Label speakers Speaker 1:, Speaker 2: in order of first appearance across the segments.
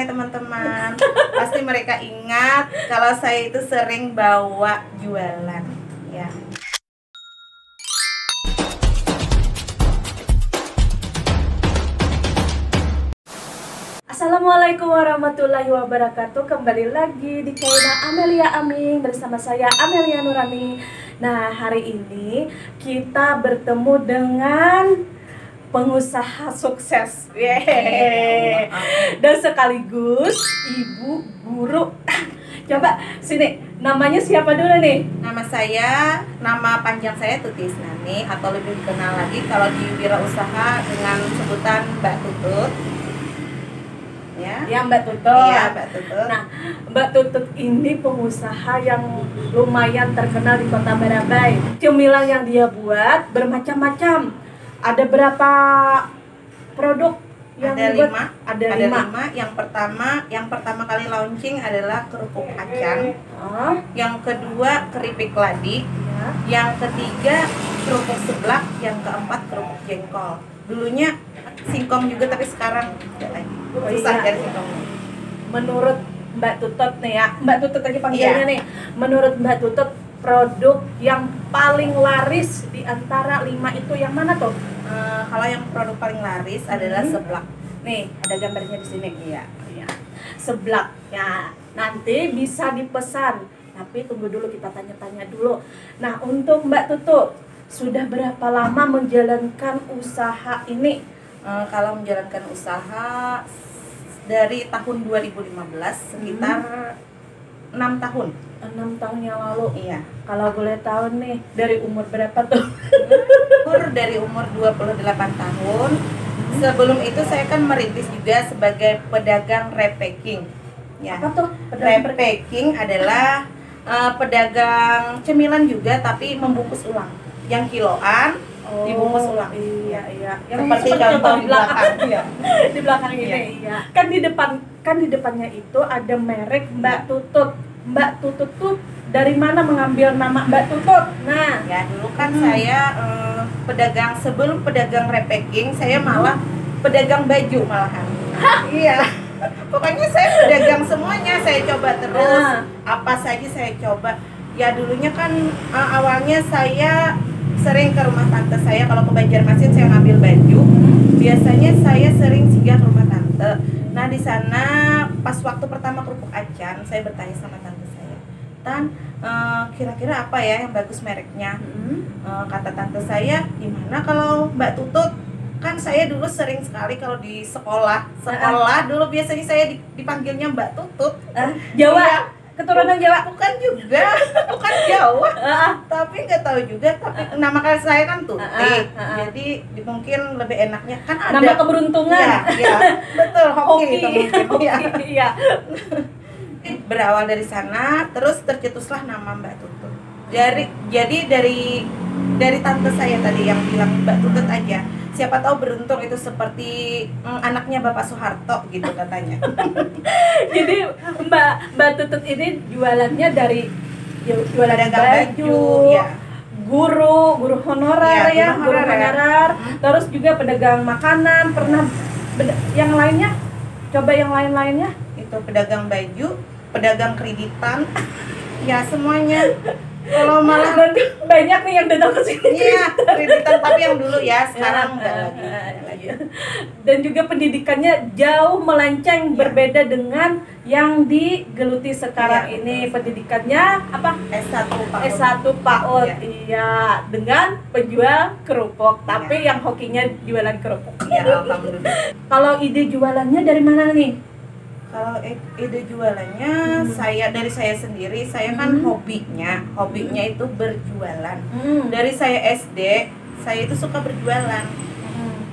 Speaker 1: teman-teman. Pasti mereka ingat kalau saya itu sering bawa jualan ya.
Speaker 2: Assalamualaikum warahmatullahi wabarakatuh. Kembali lagi di channel Amelia Aming bersama saya Amelia Nurani. Nah, hari ini kita bertemu dengan pengusaha sukses, dan sekaligus ibu guru. Coba sini, namanya siapa dulu nih?
Speaker 1: Nama panjang saya Tuti Isnani, atau lebih dikenal lagi kalau di wirausaha dengan sebutan Mbak Tutut.
Speaker 2: Ya, Mbak Tutut.
Speaker 1: Iya, Mbak Tutut.
Speaker 2: Nah, Mbak Tutut ini pengusaha yang lumayan terkenal di Kota Barabai. Cemilan yang dia buat bermacam-macam. Ada berapa produk yang
Speaker 1: Ada
Speaker 2: dibuat?
Speaker 1: 5.
Speaker 2: Ada 5.
Speaker 1: Yang pertama kali launching adalah kerupuk kacang.
Speaker 2: Oh,
Speaker 1: Yang kedua keripik ladi.
Speaker 2: ya.
Speaker 1: Yang ketiga kerupuk seblak. Yang keempat kerupuk jengkol. Dulunya singkong juga, tapi sekarang tidak lagi. Susah
Speaker 2: iya.
Speaker 1: cari singkongnya.
Speaker 2: Menurut Mbak Tutut nih ya, Mbak Tutut aja panggilnya
Speaker 1: Iya.
Speaker 2: nih. Menurut Mbak Tutut, produk yang paling laris di antara 5 itu yang mana tuh?
Speaker 1: Kalau yang produk paling laris adalah
Speaker 2: Hmm.
Speaker 1: seblak.
Speaker 2: Nih, ada gambarnya di sini.
Speaker 1: Iya.
Speaker 2: Ya, seblak. Ya, nanti bisa dipesan. Tapi tunggu dulu, kita tanya-tanya dulu. Nah, untuk Mbak Tutut, sudah berapa lama menjalankan usaha ini?
Speaker 1: Kalau menjalankan usaha dari tahun 2015 sekitar 6 tahun.
Speaker 2: 6 tahun yang lalu.
Speaker 1: Iya.
Speaker 2: Kalau boleh tahu nih, dari umur berapa tuh?
Speaker 1: Dari umur 28 tahun. Sebelum itu saya kan merintis juga sebagai pedagang repacking. Ya.
Speaker 2: Apa tuh?
Speaker 1: Repacking adalah pedagang cemilan juga, tapi membungkus ulang. Yang kiloan dibungkus ulang.
Speaker 2: Iya.
Speaker 1: Seperti
Speaker 2: contoh
Speaker 1: contoh
Speaker 2: di belakang.
Speaker 1: Iya.
Speaker 2: Di belakang ini. Iya. Kan di depannya itu ada merek Mbak Tutut. Mbak Tutut tuh dari mana mengambil nama Mbak Tutut? Nah,
Speaker 1: Ya, dulu kan saya sebelum pedagang repacking, saya malah pedagang baju malahan. Iya. Pokoknya saya pedagang semuanya, saya coba terus. Apa saja saya coba. Ya, dulunya kan awalnya saya sering ke rumah tante saya. Kalau ke Banjarmasin saya ngambil baju. Biasanya saya sering singgah ke rumah tante. Nah, di sana pas waktu pertama kerupuk acan, saya bertanya sama tante saya, "Tan, kira-kira apa ya yang bagus mereknya?" Kata tante saya, "Gimana kalau Mbak Tutut? Kan saya dulu sering sekali kalau di sekolah dulu biasanya saya dipanggilnya Mbak Tutut."
Speaker 2: Jawa.
Speaker 1: Iya.
Speaker 2: Keturunan Jawa.
Speaker 1: Bukan juga, bukan Jawa. Tapi nggak tahu juga, tapi nama kalian saya kan Tuti. Jadi mungkin lebih enaknya kan ada
Speaker 2: Nama keberuntungan.
Speaker 1: Iya, betul, hoki itu mungkin. Iya.
Speaker 2: Iya.
Speaker 1: Berawal dari sana, terus tercetuslah nama Mbak Tutut. Jadi dari tante saya tadi yang bilang Mbak Tutut aja. Siapa tahu beruntung itu seperti anaknya Bapak Soeharto gitu katanya.
Speaker 2: Jadi Mbak Tutut ini jualannya dari jualan
Speaker 1: Pedagang
Speaker 2: baju,
Speaker 1: ya.
Speaker 2: guru honorer,
Speaker 1: Iya,
Speaker 2: guru honorer, terus juga pedagang makanan, pernah yang lainnya? Coba yang lain-lainnya?
Speaker 1: Itu pedagang baju, pedagang kreditan, ya semuanya. Kalau malah
Speaker 2: Berarti banyak nih yang datang ke sini.
Speaker 1: iya kreditan, tapi yang dulu ya, sekarang enggak lagi.
Speaker 2: Dan juga pendidikannya jauh melenceng,
Speaker 1: Iya.
Speaker 2: berbeda dengan yang digeluti sekarang
Speaker 1: Iya,
Speaker 2: ini.
Speaker 1: betul.
Speaker 2: Pendidikannya apa?
Speaker 1: S1 Pak.
Speaker 2: S1 PAUD.
Speaker 1: Iya.
Speaker 2: Iya, dengan penjual kerupuk, tapi yang hokinya jualan kerupuk.
Speaker 1: Iya, alhamdulillah.
Speaker 2: Kalau ide jualannya dari mana nih?
Speaker 1: Kalau ide jualannya dari saya sendiri, saya kan hobinya itu berjualan. Dari saya SD, saya itu suka berjualan.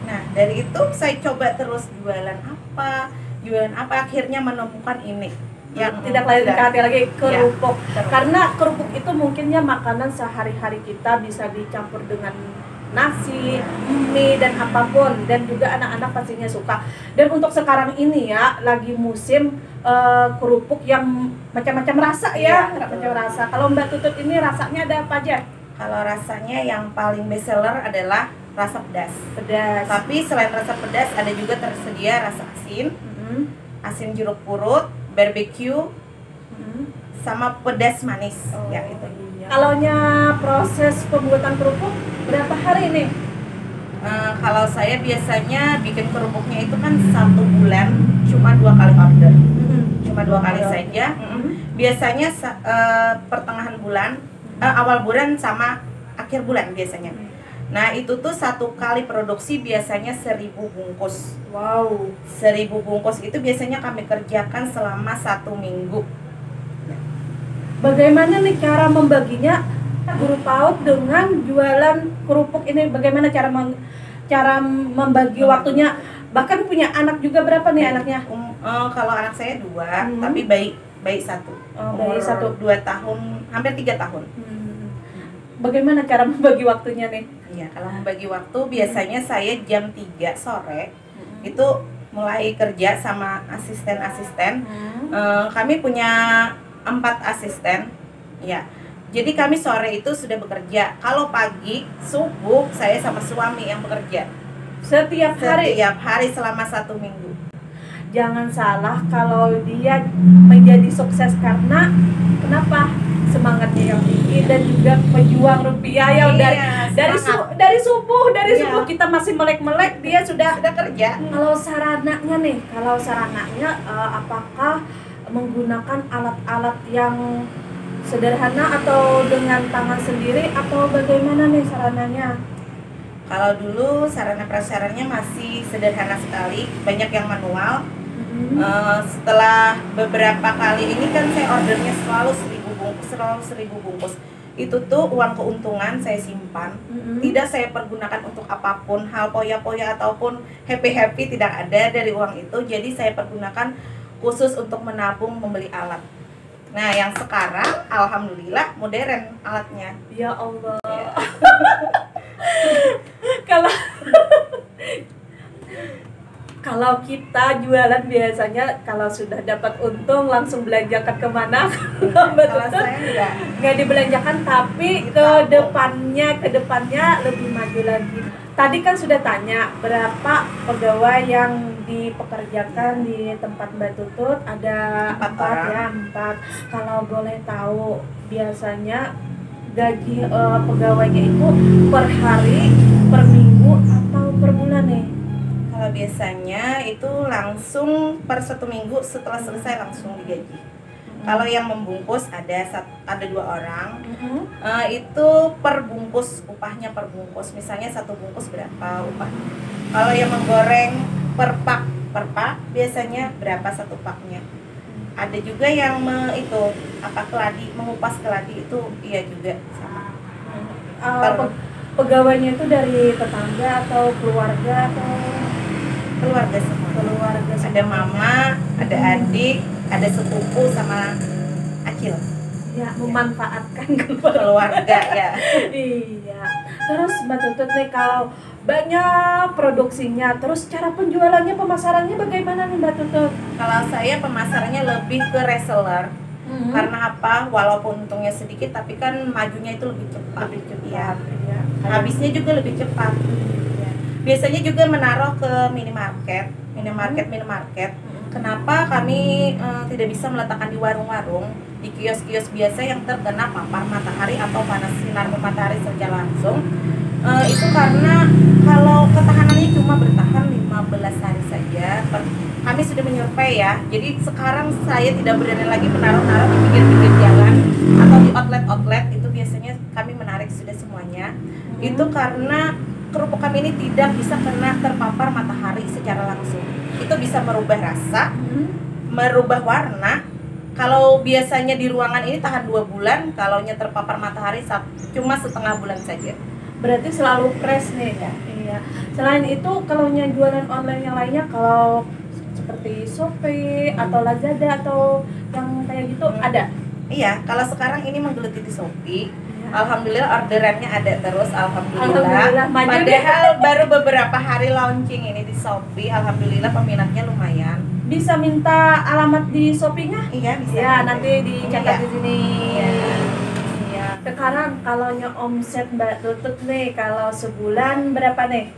Speaker 1: Nah, dari itu saya coba terus jualan apa, akhirnya menemukan ini. Yang
Speaker 2: Tidak lain kali lagi kerupuk.
Speaker 1: kerupuk.
Speaker 2: Karena kerupuk itu mungkinnya makanan sehari-hari kita, bisa dicampur dengan nasi, mie, dan apapun, dan juga anak-anak pastinya suka. Dan untuk sekarang ini ya, lagi musim kerupuk yang macam-macam rasa ya,
Speaker 1: Iya,
Speaker 2: macam rasa. Kalau Mbak Tutut ini rasanya ada apa aja?
Speaker 1: Kalau rasanya yang paling best seller adalah rasa pedas.
Speaker 2: Pedas.
Speaker 1: Tapi selain rasa pedas ada juga tersedia rasa asin, asin jeruk purut, barbecue, sama pedas manis.
Speaker 2: Oh,
Speaker 1: Ya itu.
Speaker 2: iya. Kalaunya proses pembuatan kerupuk berapa hari nih?
Speaker 1: Kalau saya biasanya bikin kerupuknya itu kan 1 bulan cuma 2 kali order, cuma 2 kali saja. Biasanya pertengahan bulan, awal bulan sama akhir bulan biasanya. Nah itu tuh 1 kali produksi biasanya 1.000 bungkus.
Speaker 2: Wow.
Speaker 1: 1.000 bungkus itu biasanya kami kerjakan selama 1 minggu.
Speaker 2: Bagaimana nih cara membaginya guru PAUD dengan jualan kerupuk ini? Bagaimana cara membagi waktunya? Bahkan punya anak juga, berapa nih anaknya?
Speaker 1: Kalau anak saya 2, tapi bayi 1.
Speaker 2: Bayi 1.
Speaker 1: 2 tahun, hampir 3 tahun.
Speaker 2: Bagaimana cara membagi waktunya nih?
Speaker 1: Iya, kalau membagi waktu biasanya saya jam 3 sore itu mulai kerja sama asisten-asisten. Kami punya 4 asisten, ya. Jadi kami sore itu sudah bekerja. Kalau pagi subuh saya sama suami yang bekerja.
Speaker 2: Setiap hari
Speaker 1: Selama 1 minggu.
Speaker 2: Jangan salah kalau dia menjadi sukses karena kenapa? Semangatnya yang tinggi dan juga pejuang rupiah ya. Dari subuh kita masih melek-melek, dia sudah
Speaker 1: kerja.
Speaker 2: Kalau sarananya apakah menggunakan alat-alat yang sederhana atau dengan tangan sendiri atau bagaimana nih sarananya?
Speaker 1: Kalau dulu sarana prasarannya masih sederhana sekali, banyak yang manual. Setelah beberapa kali ini kan saya ordernya selalu 1.000 bungkus. Itu tuh uang keuntungan saya simpan, tidak saya pergunakan untuk apapun, hal poya-poya ataupun happy-happy tidak ada dari uang itu. Jadi saya pergunakan khusus untuk menabung membeli alat. Nah yang sekarang alhamdulillah modern alatnya.
Speaker 2: Ya Allah. Ya. Kalau kita jualan biasanya kalau sudah dapat untung langsung belanjakan kemana?
Speaker 1: Kalau saya
Speaker 2: nggak dibelanjakan, tapi ke depannya lebih maju lagi. Tadi kan sudah tanya berapa pegawai yang dipekerjakan di tempat Mbak Tutut, ada 4. Kalau boleh tahu biasanya gaji pegawainya itu per hari, per minggu atau per bulan nih?
Speaker 1: Kalau biasanya itu langsung per 1 minggu setelah selesai langsung digaji. Kalau yang membungkus ada 2 orang, itu per bungkus, upahnya per bungkus. Misalnya 1 bungkus berapa upahnya. Kalau yang menggoreng per pak biasanya berapa 1 paknya. Ada juga yang mengupas keladi itu iya juga sama.
Speaker 2: Pegawainya itu dari tetangga atau keluarga atau
Speaker 1: keluarga semua. Ada mama, ada adik, ada sepupu sama acil.
Speaker 2: Ya, memanfaatkan
Speaker 1: keluarga ya.
Speaker 2: Iya. Terus Mbak Tutut nih, kalau banyak produksinya, terus cara penjualannya, pemasarannya bagaimana nih Mbak Tutut?
Speaker 1: Kalau saya pemasarannya lebih ke reseller. Karena apa? Walaupun untungnya sedikit, tapi kan majunya itu lebih cepat. Ya. Habisnya juga lebih cepat. Ya. Biasanya juga menaruh ke minimarket. Kenapa kami tidak bisa meletakkan di warung-warung, di kios-kios biasa yang terkena papar matahari atau panas sinar matahari secara langsung? Itu karena kalau ketahanannya cuma bertahan 15 hari saja. Kami sudah menyurvei ya. Jadi sekarang saya tidak berani lagi menaruh-naruh di pinggir-pinggir jalan atau di outlet-outlet. Itu biasanya kami menarik sudah semuanya. Itu karena kerupuk kami ini tidak bisa kena terpapar matahari secara langsung. Itu bisa merubah rasa, merubah warna. Kalau biasanya di ruangan ini tahan 2 bulan, kalau terpapar matahari cuma setengah bulan saja.
Speaker 2: Berarti selalu fresh nih ya. Iya. Selain itu, kalau jualan online yang lainnya, kalau seperti Shopee atau Lazada atau yang kayak gitu ada?
Speaker 1: Iya, kalau sekarang ini menggeluti di Shopee. Alhamdulillah orderannya ada terus, alhamdulillah. Padahal baru beberapa hari launching ini di Shopee, alhamdulillah peminatnya lumayan.
Speaker 2: Bisa minta alamat di Shopee-nya?
Speaker 1: Iya, bisa.
Speaker 2: Ya, nanti dicatat di sini. Iya. Sekarang kalau omset Mbak Tutut nih, kalau sebulan berapa nih?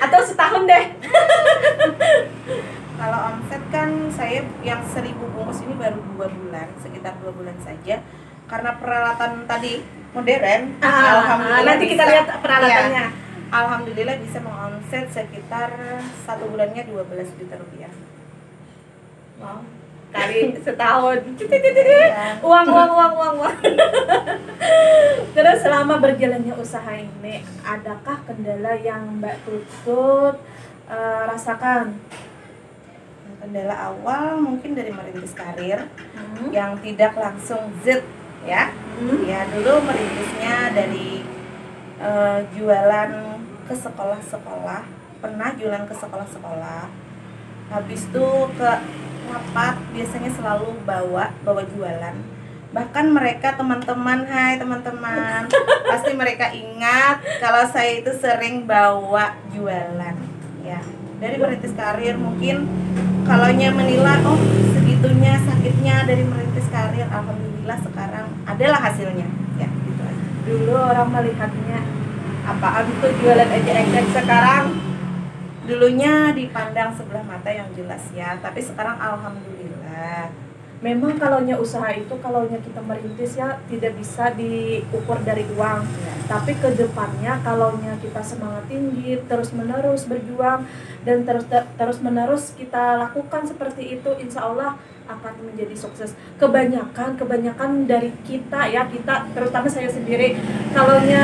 Speaker 2: Atau setahun deh?
Speaker 1: Kalau omset kan saya yang 1000 bungkus ini baru 2 bulan, sekitar 2 bulan saja. Karena peralatan tadi modern, alhamdulillah
Speaker 2: nanti kita
Speaker 1: bisa.
Speaker 2: lihat peralatannya.
Speaker 1: Iya, alhamdulillah bisa mengomset sekitar 1 bulannya 12 juta rupiah.
Speaker 2: Wow, kali setahun.
Speaker 1: Iya.
Speaker 2: Uang. Terus selama berjalannya usaha ini, adakah kendala yang Mbak Tutut rasakan?
Speaker 1: Kendala awal mungkin dari merintis karir yang tidak langsung zet ya. Ya dulu merintisnya dari jualan ke sekolah-sekolah, pernah jualan ke sekolah-sekolah. Habis itu ke rapat biasanya selalu bawa jualan. Bahkan mereka teman-teman, hai teman-teman, pasti mereka ingat kalau saya itu sering bawa jualan. Ya, dari merintis karir mungkin kalaunya menilai oh segitunya sakitnya dari merintis karir, alhamdulillah sekarang adalah hasilnya. Ya, gitu aja.
Speaker 2: Dulu orang melihatnya apaan tuh jualan ejek-ejek, sekarang
Speaker 1: Dulunya dipandang sebelah mata yang jelas ya, tapi sekarang alhamdulillah.
Speaker 2: memang kalaunya usaha itu, kalaunya kita merintis ya tidak bisa diukur dari uang. Tapi ke depannya kalaunya kita semangat tinggi, terus-menerus berjuang dan terus-menerus kita lakukan seperti itu, insya Allah akan menjadi sukses. Kebanyakan dari kita ya, kita terutama saya sendiri, kalaunya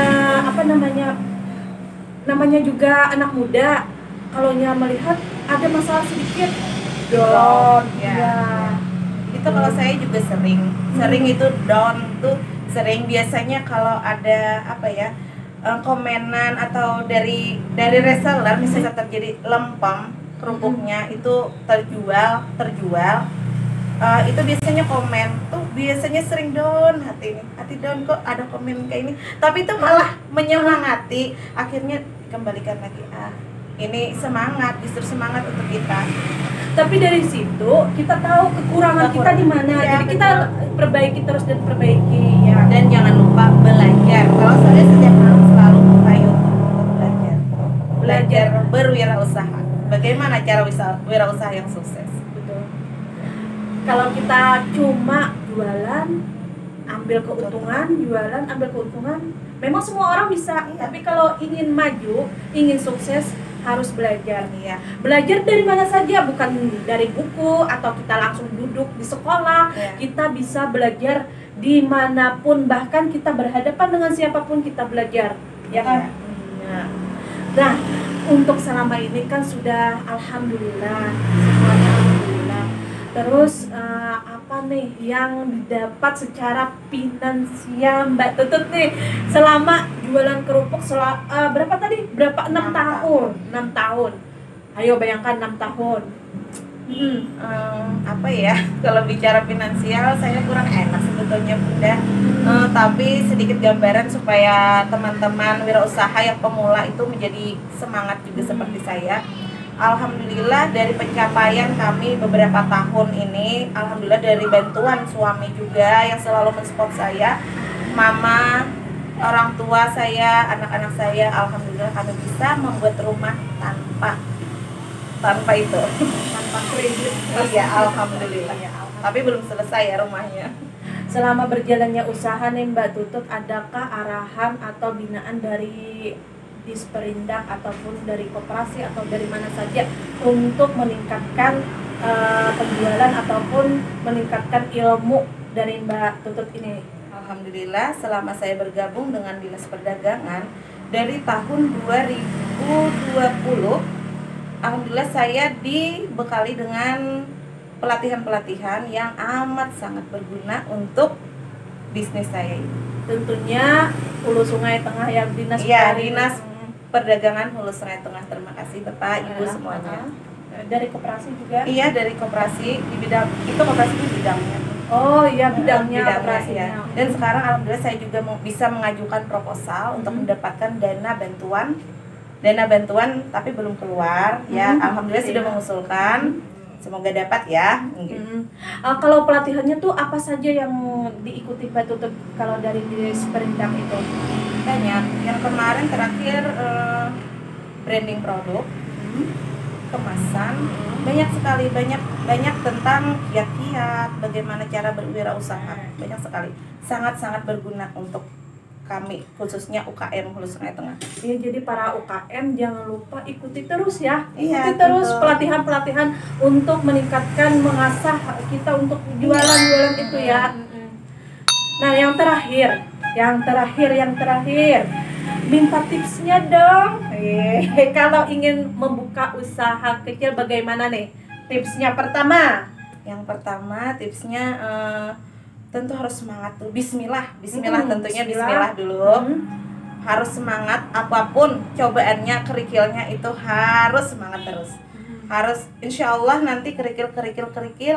Speaker 2: namanya juga anak muda, kalaunya melihat ada masalah sedikit down ya.
Speaker 1: Itu kalau saya juga sering itu down tuh sering. Biasanya kalau ada komenan atau dari reseller misalnya terjadi lempeng kerupuknya itu terjual itu biasanya komen tuh biasanya sering down, hati down, kok ada komen kayak ini, tapi itu malah menyemangati, akhirnya kembalikan lagi, ini justru semangat untuk kita.
Speaker 2: Tapi dari situ kita tahu kekurangan kita di mana,
Speaker 1: ya,
Speaker 2: jadi kita perbaiki terus dan perbaiki ya.
Speaker 1: Dan jangan lupa belajar. Kalau saya setiap malam selalu buka YouTube untuk belajar berwirausaha. Bagaimana cara wirausaha yang sukses?
Speaker 2: Betul. Kalau kita cuma jualan, ambil keuntungan, memang semua orang bisa. Tapi kalau ingin maju, ingin sukses, harus belajar nih ya. Belajar dari mana saja, bukan dari buku atau kita langsung duduk di sekolah. Kita bisa belajar dimanapun, bahkan kita berhadapan dengan siapapun kita belajar, ya kan? Nah, untuk selama ini kan sudah alhamdulillah, semuanya alhamdulillah. Terus apa nih yang didapat secara finansial Mbak Tutut nih selama jualan kerupuk berapa tadi? 6 tahun. 6 tahun. Ayo bayangkan 6 tahun.
Speaker 1: Kalau bicara finansial saya kurang enak sebetulnya Bunda. Tapi sedikit gambaran supaya teman-teman wirausaha yang pemula itu menjadi semangat juga seperti saya. Alhamdulillah dari pencapaian kami beberapa tahun ini, alhamdulillah dari bantuan suami juga yang selalu mensupport saya, mama, orang tua saya, anak-anak saya, alhamdulillah kami bisa membuat rumah tanpa kredit. Iya, alhamdulillah. Tapi belum selesai ya rumahnya.
Speaker 2: Selama berjalannya usaha nih Mbak Tutut, adakah arahan atau binaan dari Disperindak ataupun dari koperasi atau dari mana saja untuk meningkatkan penjualan ataupun meningkatkan ilmu dari Mbak Tutut ini?
Speaker 1: Alhamdulillah selama saya bergabung dengan Dinas Perdagangan dari tahun 2020, alhamdulillah saya dibekali dengan pelatihan-pelatihan yang amat sangat berguna untuk bisnis saya ini.
Speaker 2: Tentunya Hulu Sungai Tengah yang Dinas
Speaker 1: Perdagangan Hulu Sungai Tengah. Terima kasih Bapak Ibu semuanya.
Speaker 2: Dari koperasi juga?
Speaker 1: Iya, dari koperasi di bidang itu, koperasi di bidangnya.
Speaker 2: Oh iya, bidangnya koperasinya.
Speaker 1: Ya. Dan sekarang alhamdulillah saya juga bisa mengajukan proposal untuk mendapatkan dana bantuan tapi belum keluar ya. Alhamdulillah sudah mengusulkan. Semoga dapat ya.
Speaker 2: Kalau pelatihannya tuh apa saja yang diikuti Mbak Tutut kalau dari Disperindak itu?
Speaker 1: Banyak. Yang kemarin terakhir branding produk, kemasan, banyak sekali, banyak tentang kiat-kiat bagaimana cara berwirausaha, banyak sekali, sangat-sangat berguna untuk kami khususnya UKM Hulu Sungai Tengah.
Speaker 2: Ya, jadi para UKM jangan lupa ikuti terus ya,
Speaker 1: Iya,
Speaker 2: ikuti terus
Speaker 1: betul.
Speaker 2: pelatihan-pelatihan untuk meningkatkan, mengasah kita untuk jualan-jualan itu ya. Nah, yang terakhir, minta tipsnya dong. Kalau ingin membuka usaha kecil bagaimana nih? Tipsnya pertama.
Speaker 1: Yang pertama tipsnya tentu harus semangat tuh. Bismillah tentunya bismillah dulu. Harus semangat, apapun cobaannya, kerikilnya itu harus semangat terus. Harus, insya Allah nanti kerikil,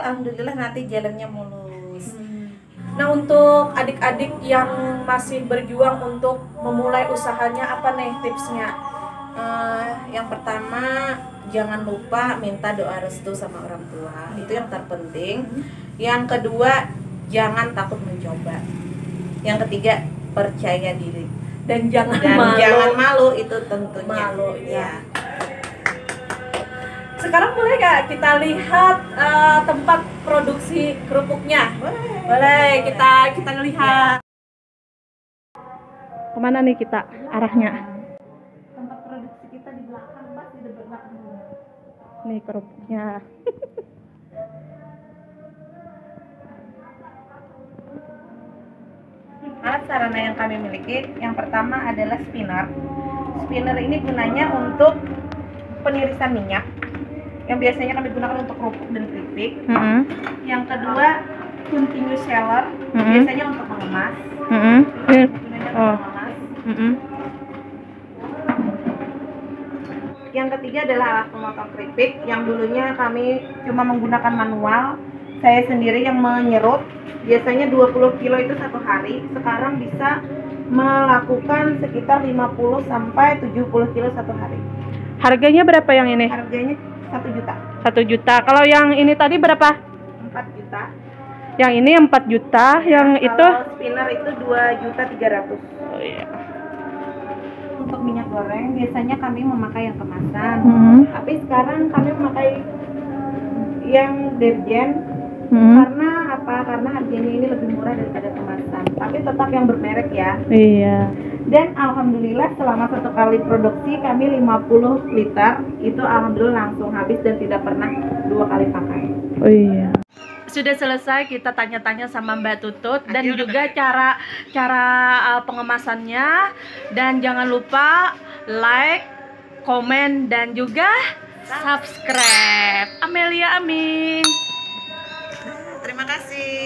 Speaker 1: alhamdulillah nanti jalannya mulus.
Speaker 2: Nah, untuk adik-adik yang masih berjuang untuk memulai usahanya, apa nih tipsnya?
Speaker 1: Yang pertama, jangan lupa minta doa restu sama orang tua, itu yang terpenting. Yang kedua, jangan takut mencoba. Yang ketiga, percaya diri.
Speaker 2: Dan jangan
Speaker 1: malu, itu tentunya.
Speaker 2: Malu, ya. Sekarang boleh gak kita lihat tempat produksi kerupuknya? Boleh, kita ngelihat. Kemana nih kita arahnya?
Speaker 1: Tempat produksi kita di belakang, Pak, di belakang.
Speaker 2: Nih kerupuknya.
Speaker 1: Alat sarana yang kami miliki, yang pertama adalah spinner. Spinner ini gunanya untuk penirisan minyak, yang biasanya kami gunakan untuk kerupuk dan keripik. Yang kedua, continuous seller, biasanya untuk mengemas. Gunanya untuk mengemas. Yang ketiga adalah alat pemotong keripik, yang dulunya kami cuma menggunakan manual. Saya sendiri yang menyerut, biasanya 20 kilo itu satu hari. Sekarang bisa melakukan sekitar 50 sampai 70 kilo satu hari.
Speaker 2: Harganya berapa yang ini?
Speaker 1: Harganya 1 juta.
Speaker 2: 1 juta. Kalau yang ini tadi berapa?
Speaker 1: 4 juta.
Speaker 2: Yang ini 4 juta, yang itu?
Speaker 1: Kalau spinner itu 2.300.000.
Speaker 2: Oh iya.
Speaker 1: Untuk minyak goreng biasanya kami memakai yang kemasan. Tapi sekarang kami memakai yang deterjen. Karena apa? Karena harganya ini lebih murah daripada kemasan. Tapi tetap yang bermerek ya.
Speaker 2: Iya.
Speaker 1: Dan alhamdulillah selama satu kali produksi kami 50 liter itu alhamdulillah langsung habis dan tidak pernah 2 kali pakai.
Speaker 2: Oh iya. Sudah selesai kita tanya-tanya sama Mbak Tutut dan juga cara pengemasannya, dan jangan lupa like, komen, dan juga subscribe. Amelia Amin.
Speaker 1: Terima kasih.